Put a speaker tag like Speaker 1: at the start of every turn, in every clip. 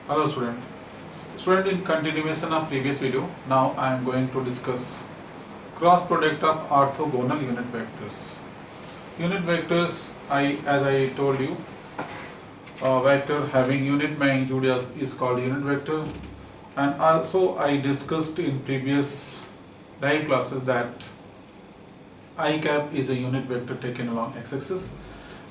Speaker 1: Hello student. Student, in continuation of previous video, now I am going to discuss cross product of orthogonal unit vectors. Unit vectors, as I told you, a vector having unit magnitude is called unit vector, and also I discussed in previous live classes that I cap is a unit vector taken along x-axis,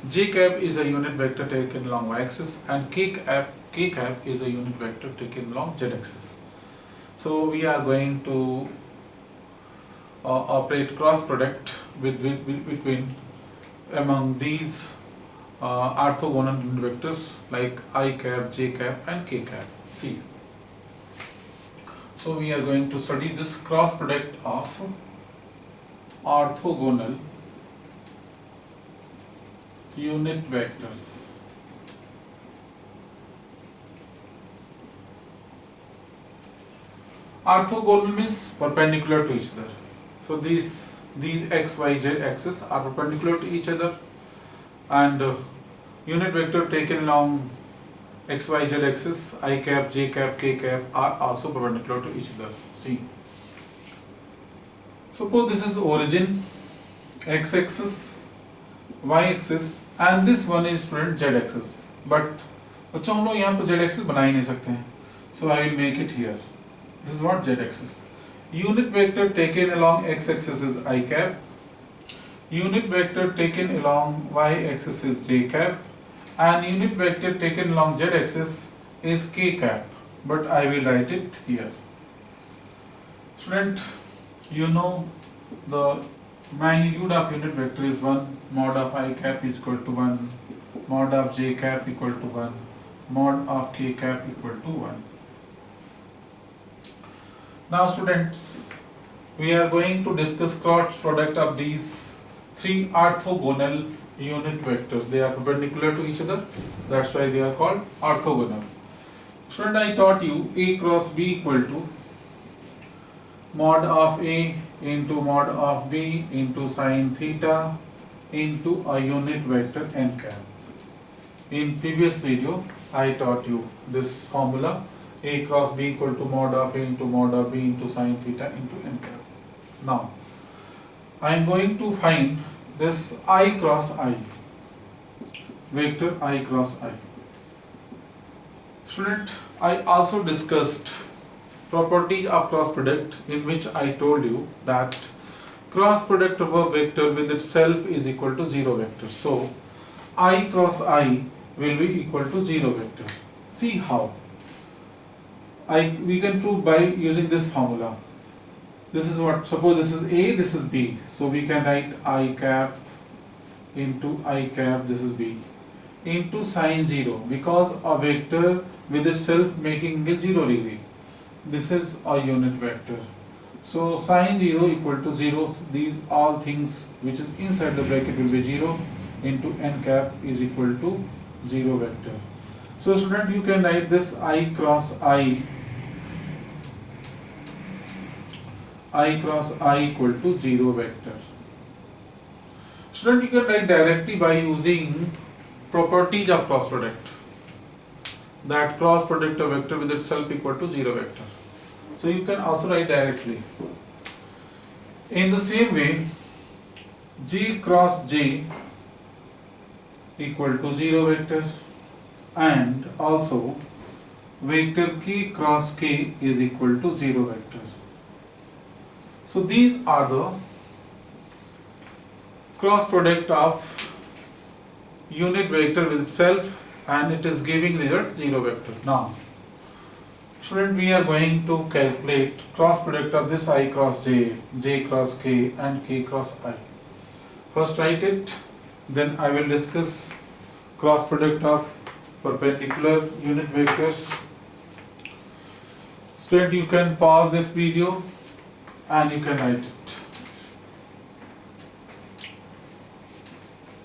Speaker 1: j cap is a unit vector taken along y-axis, and k cap is a unit vector taken along z-axis. So we are going to operate cross product between among these orthogonal unit vectors like I cap, j cap, and k cap. See. So we are going to study this cross product of orthogonal unit vectors. Orthogonal means perpendicular to each other. So these x, y, z axes are perpendicular to each other, and unit vector taken along x, y, z axis, I cap, j cap, k cap are also perpendicular to each other. See. Suppose this is the origin, x axis, y axis, and this one is student z axis. But बच्चों हम लोग यहाँ पर z axis बना ही नहीं सकते हैं. So I will make it here. This is what z axis. Unit vector taken along x axis is I cap. Unit vector taken along y axis is j cap, and unit vector taken along z axis is k cap. But I will write it here. Student, you know the magnitude of unit vector is 1, mod of I cap is equal to 1, mod of j cap equal to 1, mod of k cap equal to 1. Now students, we are going to discuss cross product of these three orthogonal unit vectors. They are perpendicular to each other, that's why they are called orthogonal. Student, I taught you A cross B equal to mod of A into mod of B into sine theta into a unit vector n cap. In previous video, I taught you this formula, A cross B equal to mod of A into mod of B into sine theta into n cap. Now, I am going to find this I cross I, vector I cross I. Student, I also discussed property of cross product, in which I told you that cross product of a vector with itself is equal to 0 vector. So, I cross I will be equal to 0 vector. See how? We can prove by using this formula. This is what, suppose this is A, this is B. So we can write I cap into I cap, this is B, into sine 0, because a vector with itself making angle 0 degree. This is a unit vector. So sine 0 equal to 0, these all things which is inside the bracket will be 0, into n cap is equal to 0 vector. So student, you can write this I cross I equal to 0 vector. Student, you can write directly by using properties of cross product, that cross product of vector with itself equal to 0 vector. So you can also write directly. In the same way, G cross J equal to 0 vector, and also vector K cross K is equal to 0 vector. So these are the cross product of unit vector with itself, and it is giving result 0 vector. Now, student, we are going to calculate cross product of this I cross J, J cross K, and K cross I. First write it, then I will discuss cross product of perpendicular unit vectors. Student, you can pause this video and you can write it.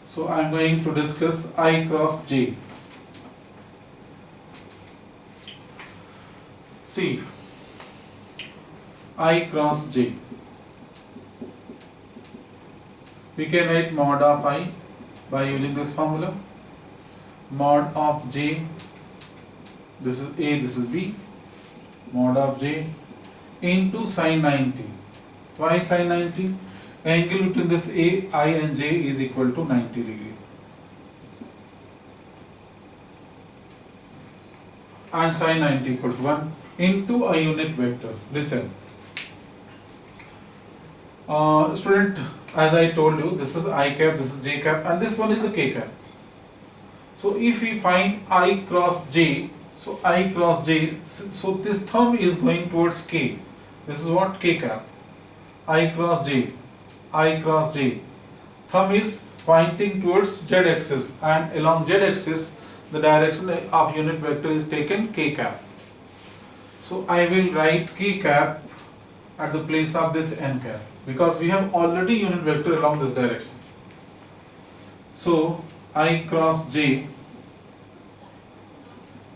Speaker 1: So I am going to discuss I cross J. See, I cross J. We can write mod of I by using this formula. Mod of J this is A, this is B, mod of J into sin 90. Why sin 90? Angle between this A, I and J is equal to 90 degree. And sin 90 equal to 1 into a unit vector. Listen. Student, as I told you, this is I cap, this is J cap, and this one is the K cap. So if we find I cross J, so I cross J, so this thumb is going towards K. This is what? K cap. I cross J, I cross J. Thumb is pointing towards Z axis, and along Z axis the direction of unit vector is taken K cap. So I will write K cap at the place of this N cap, because we have already unit vector along this direction. So I cross J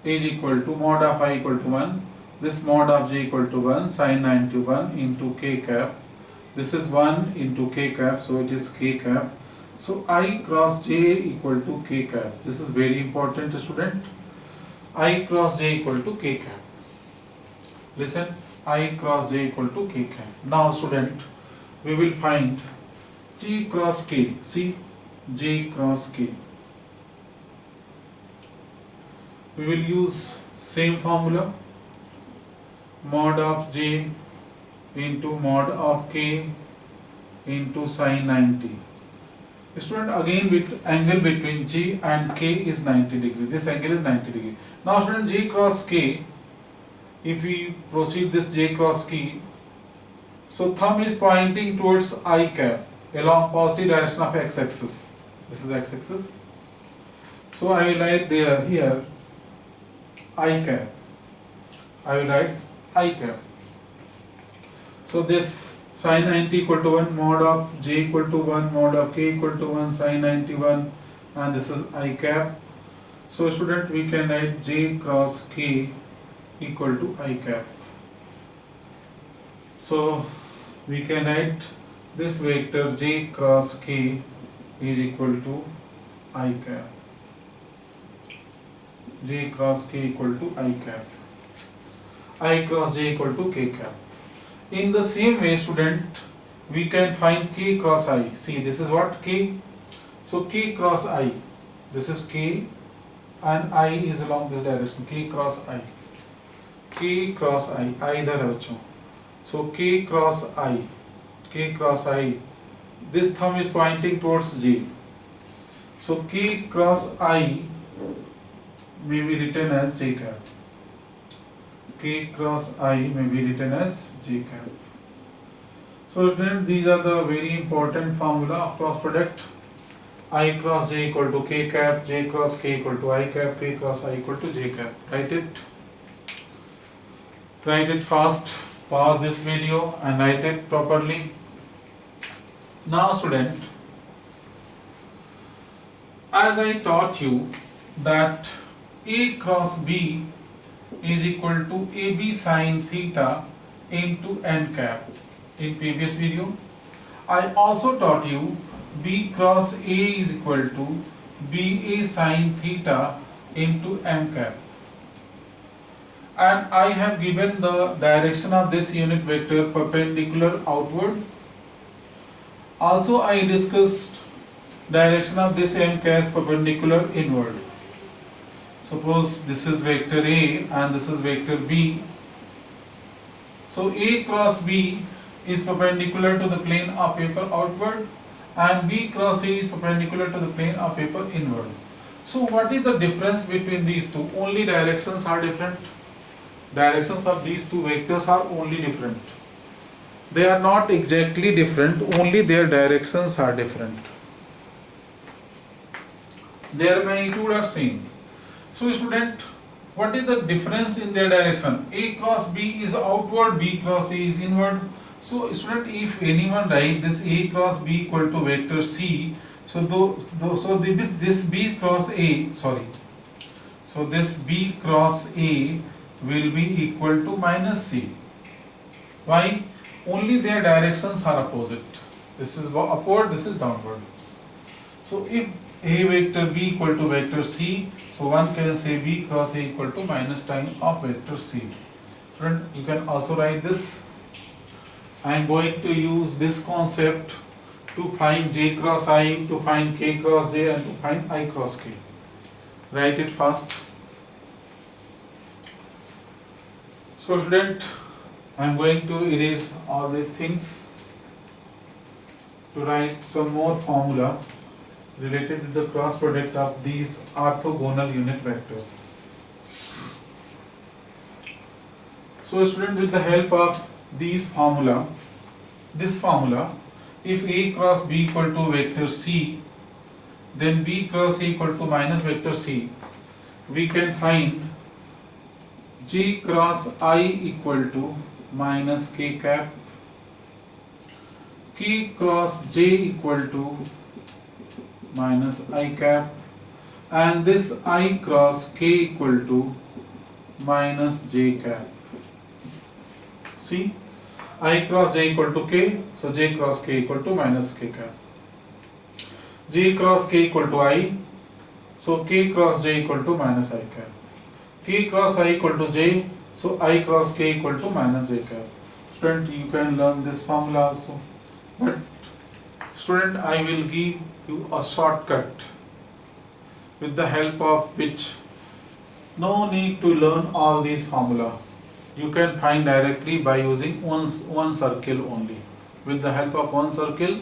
Speaker 1: is equal to mod of I equal to 1, this mod of J equal to 1, sin 91 into K cap, this is 1 into K cap, so it is K cap. So I cross J equal to K cap. This is very important, student. I cross J equal to K cap. Listen, I cross J equal to K cap. Now student, we will find J cross K. See, J cross K. We will use same formula, mod of J into mod of K into sin 90. Student, again with angle between J and K is 90 degree. This angle is 90 degree. Now student, J cross K, if we proceed this J cross K, so thumb is pointing towards I cap along positive direction of x axis. This is x axis. So I will write there here I cap. I will write I cap. So this sin 90 equal to 1, mod of J equal to 1, mod of K equal to 1, sin 91, and this is I cap. So student, we can write J cross K equal to I cap. So we can write this vector J cross K is equal to I cap. J cross K equal to I cap. I cross J equal to K cap. In the same way, student, we can find K cross I. See, this is what? K. So K cross I. This is K and I is along this direction. K cross I. K cross I. I idhar hai bachcho. So K cross I. K cross I. This thumb is pointing towards J. So K cross I may be written as J cap. K cross I may be written as J cap. So student, these are the very important formula of cross product. I cross J equal to K cap, J cross K equal to I cap, K cross I equal to J cap. Write it. Write it fast. Pause this video and write it properly. Now student, as I taught you that A cross B is equal to AB sin theta into n cap in previous video. I also taught you B cross A is equal to BA sin theta into m cap. And I have given the direction of this unit vector perpendicular outward. Also I discussed direction of this m cap perpendicular inward. Suppose this is vector A and this is vector B. So A cross B is perpendicular to the plane of paper outward and B cross A is perpendicular to the plane of paper inward. So what is the difference between these two? Only directions are different. Directions of these two vectors are only different. They are not exactly different, only their directions are different. Their magnitude are same. So student, what is the difference in their direction? A cross B is outward, B cross A is inward. So student, if anyone write this A cross B equal to vector C, so this B cross A, so this B cross A will be equal to minus C. Why? Only their directions are opposite. This is upward, this is downward. So if A vector B equal to vector C, So one can say B cross A equal to minus time of vector C. Friend, you can also write this. I am going to use this concept to find J cross I, to find K cross J, and to find I cross K. Write it fast. So student, I am going to erase all these things to write some more formula related to the cross product of these orthogonal unit vectors. So student, with the help of this formula, if A cross B equal to vector C, then B cross A equal to minus vector C, we can find J cross I equal to minus K cap, K cross J equal to minus I cap, and this I cross K equal to minus J cap. See, I cross J equal to K, so J cross K equal to minus K cap. J cross K equal to I, so K cross J equal to minus I cap. K cross I equal to J, so I cross K equal to minus J cap. Student, you can learn this formula also. But student, I will give you a shortcut with the help of which no need to learn all these formula. You can find directly by using one circle only. With the help of one circle,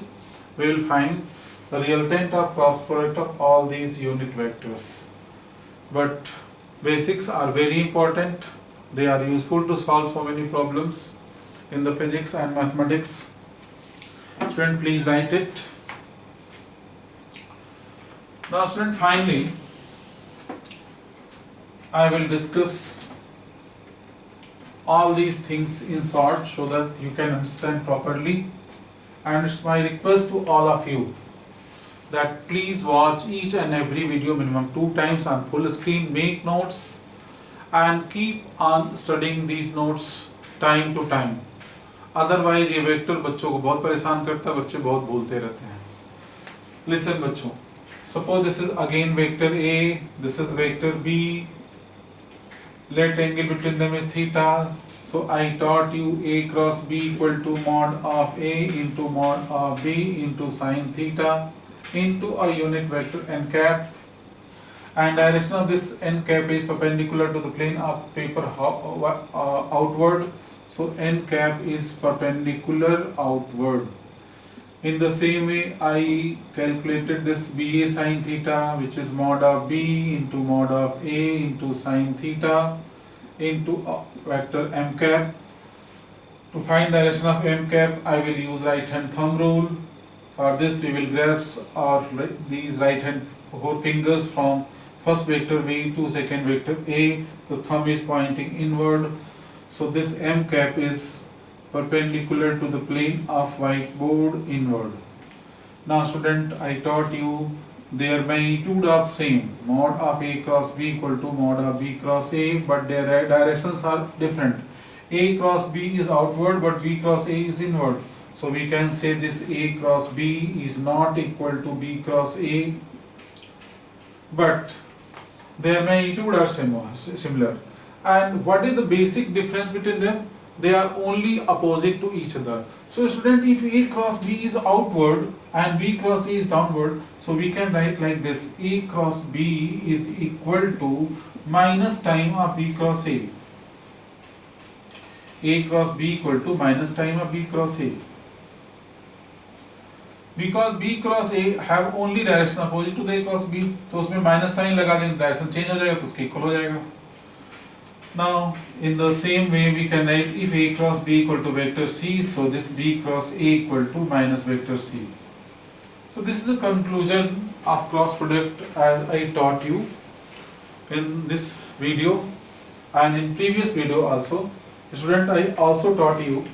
Speaker 1: we will find the resultant of cross product of all these unit vectors. But basics are very important. They are useful to solve so many problems in the physics and mathematics. Student, please write it. Now student, finally, I will discuss all these things in short so that you can understand properly, and it's my request to all of you that please watch each and every video minimum 2 times on full screen, make notes and keep on studying these notes time to time. Otherwise ये vector बच्चों को बहुत परेशान करता है, बच्चे बहुत भूलते रहते हैं. Listen बच्चों, suppose this is again vector A, this is vector B. Let angle between them is theta. So I taught you A cross B equal to mod of A into mod of B into sine theta into a unit vector n cap, and direction of this n cap is perpendicular to the plane of paper outward. So n cap is perpendicular outward. In the same way, I calculated this BA sine theta, which is mod of B into mod of A into sine theta into a vector m cap. To find direction of m cap, I will use right hand thumb rule. For this, we will grasp these right hand forefingers from first vector V to second vector A. The thumb is pointing inward. So this m cap is perpendicular to the plane of whiteboard inward. Now student, I taught you their magnitude of same, mod of A cross B equal to mod of B cross A, but their directions are different. A cross B is outward, but B cross A is inward. So we can say this A cross B is not equal to B cross A, but their magnitude are similar. And what is the basic difference between them? They are only opposite to each other. So student, if A cross B is outward and B cross A is downward, so we can write like this: A cross B is equal to minus time of B cross A. A cross B equal to minus time of B cross A. Because B cross A have only direction opposite to the A cross B, तो उसमें minus sign लगा देंगे, direction change हो जाएगा तो उसके equal हो जाएगा. Now, in the same way, we can write if A cross B equal to vector C, so this B cross A equal to minus vector C. So this is the conclusion of cross product as I taught you in this video, and in previous video also. Student, I also taught you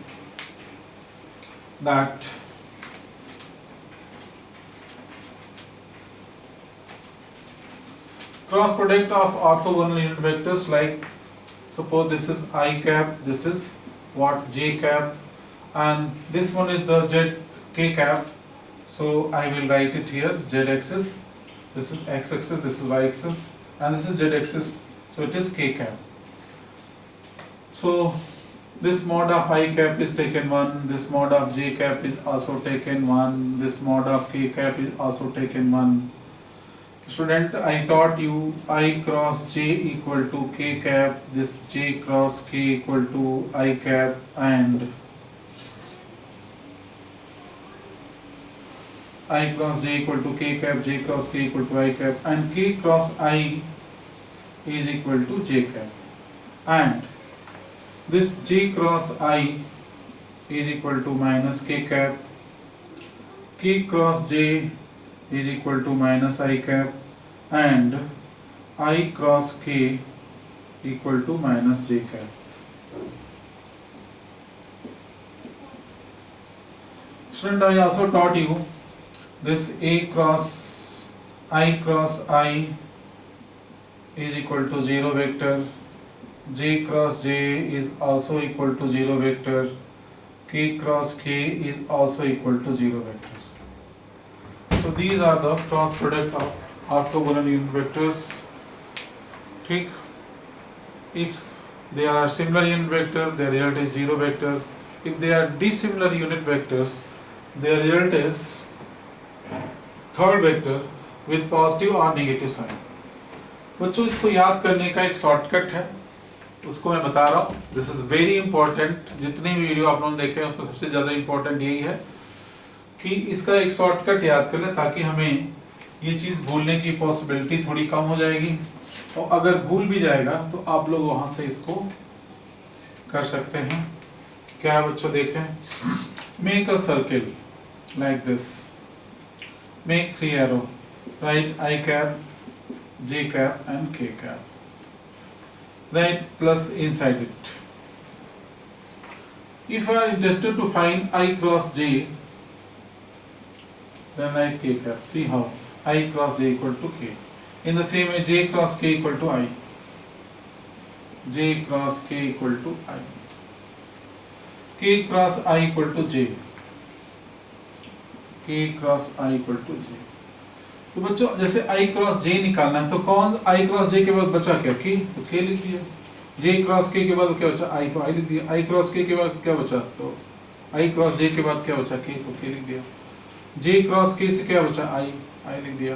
Speaker 1: that cross product of orthogonal unit vectors, like suppose this is I cap, this is what J cap, and this one is the Z K cap. So I will write it here: Z axis, this is X axis, this is Y axis, and this is z axis, so it is k cap. So this mod of I cap is taken 1, this mod of j cap is also taken 1, this mod of k cap is also taken 1. Student, I taught you I cross j equal to k cap, this j cross k equal to I cap, and I cross j equal to k cap, j cross k equal to I cap, and k cross I is equal to j cap, and this j cross I is equal to minus k cap, k cross j is equal to minus I cap, and I cross k equal to minus j cap. Student, I also taught you this I cross I is equal to 0 vector, j cross j is also equal to 0 vector, k cross k is also equal to 0 vector. So these are the cross product of orthogonal unit vectors. ठीक, if they are similar unit vector, their result is 0 vector. If they are dissimilar unit vectors, their result is third vector with positive or negative sign. बच्चों, इसको याद करने का एक shortcut है, उसको मैं बता रहा हूँ. This is very important. जितनी भी वीडियो आप लोगों ने देखे हैं उसमें सबसे ज़्यादा इंपॉर्टेंट यही है कि इसका एक शॉर्टकट याद कर लें, ताकि हमें ये चीज़ भूलने की पॉसिबिलिटी थोड़ी कम हो जाएगी. और अगर भूल भी जाएगा तो आप लोग वहाँ से इसको कर सकते हैं. क्या है बच्चों, देखें. Make a circle like this. Make 3 arrow. Write I cap, j cap, and k cap. Write plus inside it. If you are interested to find I cross j, then write k cap. See how I cross j equal to k. In the same way, j cross k equal to I. J cross k equal to I. K cross I equal to j. K cross I equal to J. तो बच्चों, जैसे I cross J निकालना है तो कौन I cross J के बाद बचा क्या, K, तो K लिख दिया. J क्रॉस K के बाद क्या बचा, I, तो I लिख दिया. I क्रॉस K के बाद क्या बचा, तो I क्रॉस J के बाद क्या बचा, K, तो K लिख दिया. J क्रॉस K से क्या बचा, I लिख दिया.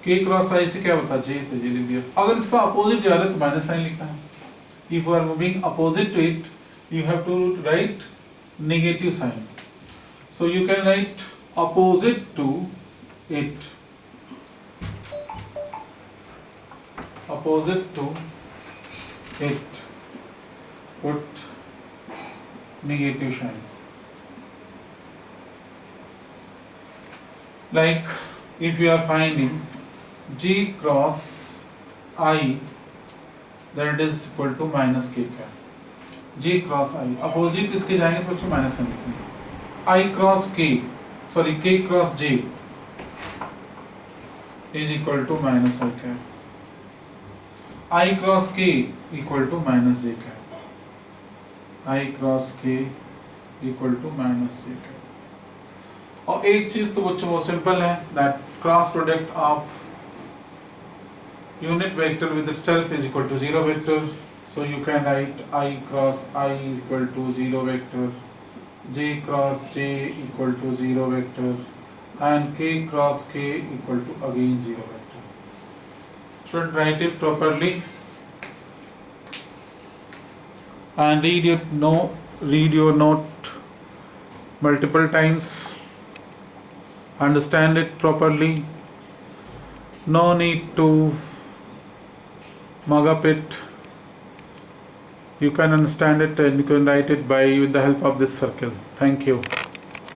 Speaker 1: K क्रॉस I से क्या बचा, J, तो J लिख दिया. अगर इसका अपोजिट जा रहा है तो माइनस साइन लिखना है. If you are moving opposite to it, you have to write negative sign. So you can write opposite to it. Opposite to it. Put negative sign. Like if you are finding J cross I, then it is equal to minus k cap. J cross I. Opposite इसके जाएंगे तो बच्चों minus sign लिखेंगे. I cross K. Sorry, K cross J is equal to minus I cap. I cross K equal to minus J cap. I cross K equal to minus J cap. और एक चीज तो बच्चों बहुत simple है, that cross product of unit vector with itself is equal to 0 vector. So you can write I cross I is equal to 0 vector. J cross J equal to 0 vector, and K cross K equal to again 0 vector. Should write it properly and read your note multiple times. Understand it properly. No need to mug up it. You can understand it and you can write it with the help of this circle. Thank you.